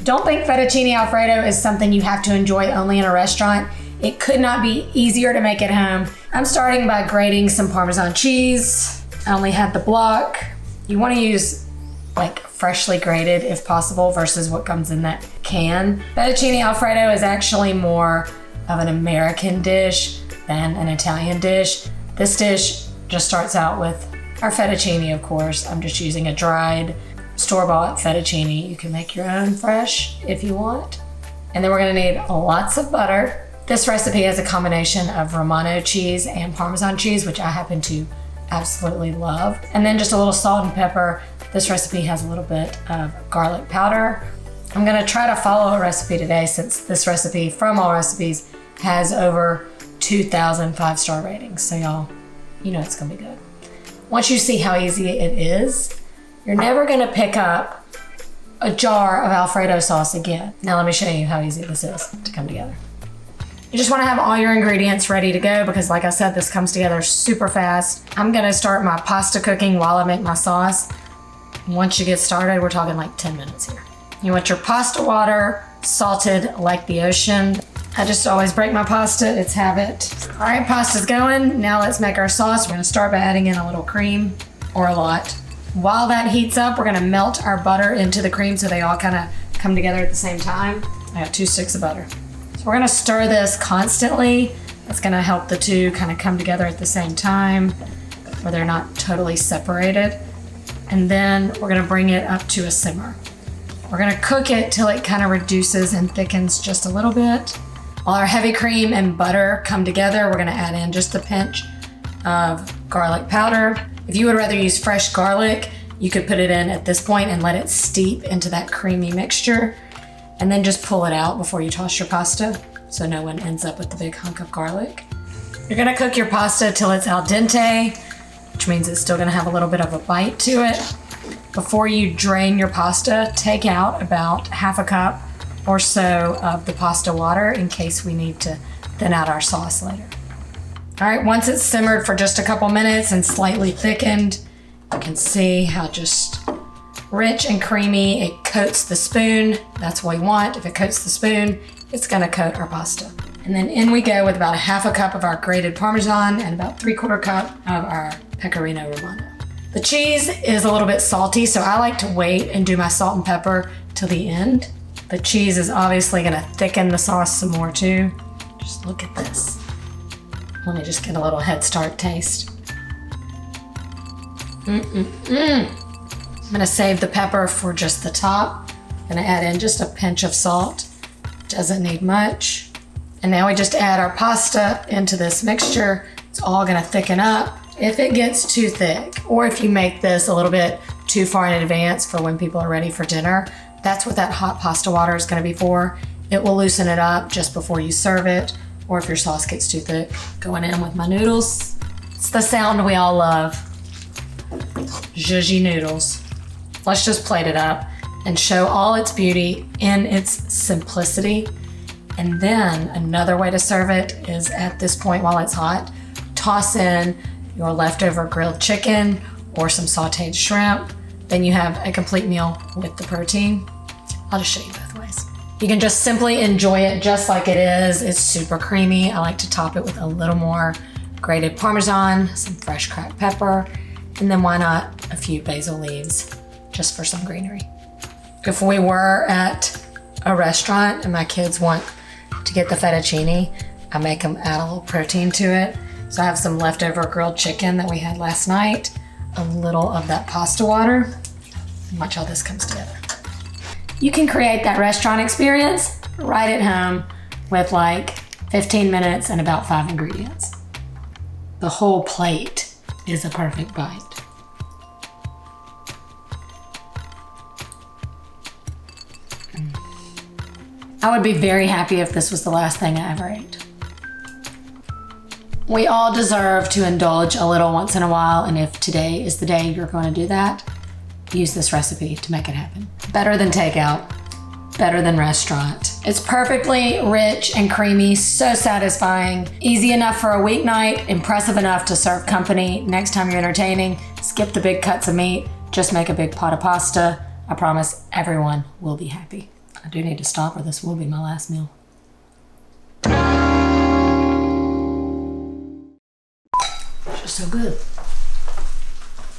Don't think fettuccine Alfredo is something you have to enjoy only in a restaurant. It could not be easier to make at home. I'm starting by grating some Parmesan cheese. I only had the block. You want to use like freshly grated if possible versus what comes in that can. Fettuccine Alfredo is actually more of an American dish than an Italian dish. This dish just starts out with our fettuccine, of course. I'm just using a dried store-bought fettuccine. You can make your own fresh if you want. And then we're gonna need lots of butter. This recipe has a combination of Romano cheese and Parmesan cheese, which I happen to absolutely love. And then just a little salt and pepper. This recipe has a little bit of garlic powder. I'm gonna try to follow a recipe today since this recipe from Allrecipes has over 2,000 5-star ratings. So y'all, you know it's gonna be good. Once you see how easy it is, you're never gonna pick up a jar of Alfredo sauce again. Now let me show you how easy this is to come together. You just wanna have all your ingredients ready to go because like I said, this comes together super fast. I'm gonna start my pasta cooking while I make my sauce. Once you get started, we're talking like 10 minutes here. You want your pasta water salted like the ocean. I just always break my pasta, it's habit. All right, pasta's going. Now let's make our sauce. We're gonna start by adding in a little cream or a lot. While that heats up, we're gonna melt our butter into the cream so they all kind of come together at the same time. I got 2 sticks of butter. So we're gonna stir this constantly. That's gonna help the two kind of come together at the same time where they're not totally separated. And then we're gonna bring it up to a simmer. We're gonna cook it till it kind of reduces and thickens just a little bit. While our heavy cream and butter come together, we're gonna add in just a pinch of garlic powder. If you would rather use fresh garlic, you could put it in at this point and let it steep into that creamy mixture, and then just pull it out before you toss your pasta so no one ends up with the big hunk of garlic. You're gonna cook your pasta till it's al dente, which means it's still gonna have a little bit of a bite to it. Before you drain your pasta, take out about half a cup or so of the pasta water in case we need to thin out our sauce later. All right, once it's simmered for just a couple minutes and slightly thickened, you can see how just rich and creamy it coats the spoon. That's what we want. If it coats the spoon, it's gonna coat our pasta. And then in we go with about a half a cup of our grated Parmesan and about 3/4 cup of our Pecorino Romano. The cheese is a little bit salty, so I like to wait and do my salt and pepper till the end. The cheese is obviously gonna thicken the sauce some more too. Just look at this. Let me just get a little Head Start taste. I'm gonna save the pepper for just the top. I'm gonna add in just a pinch of salt. Doesn't need much. And now we just add our pasta into this mixture. It's all gonna thicken up. If it gets too thick, or if you make this a little bit too far in advance for when people are ready for dinner, that's what that hot pasta water is gonna be for. It will loosen it up just before you serve it, or if your sauce gets too thick. Going in with my noodles. It's the sound we all love. Zhuzhy noodles. Let's just plate it up and show all its beauty in its simplicity. And then another way to serve it is at this point while it's hot, toss in your leftover grilled chicken or some sauteed shrimp. Then you have a complete meal with the protein. I'll just show you both ways. You can just simply enjoy it just like it is. It's super creamy. I like to top it with a little more grated Parmesan, some fresh cracked pepper, and then why not a few basil leaves just for some greenery. If we were at a restaurant and my kids want to get the fettuccine, I make them add a little protein to it. So I have some leftover grilled chicken that we had last night, a little of that pasta water. Watch how this comes together. You can create that restaurant experience right at home with like 15 minutes and about 5 ingredients. The whole plate is a perfect bite. I would be very happy if this was the last thing I ever ate. We all deserve to indulge a little once in a while, and if today is the day you're going to do that, use this recipe to make it happen. Better than takeout, better than restaurant. It's perfectly rich and creamy, so satisfying, easy enough for a weeknight, impressive enough to serve company. Next time you're entertaining, skip the big cuts of meat, just make a big pot of pasta. I promise everyone will be happy. I do need to stop or this will be my last meal. It's just so good.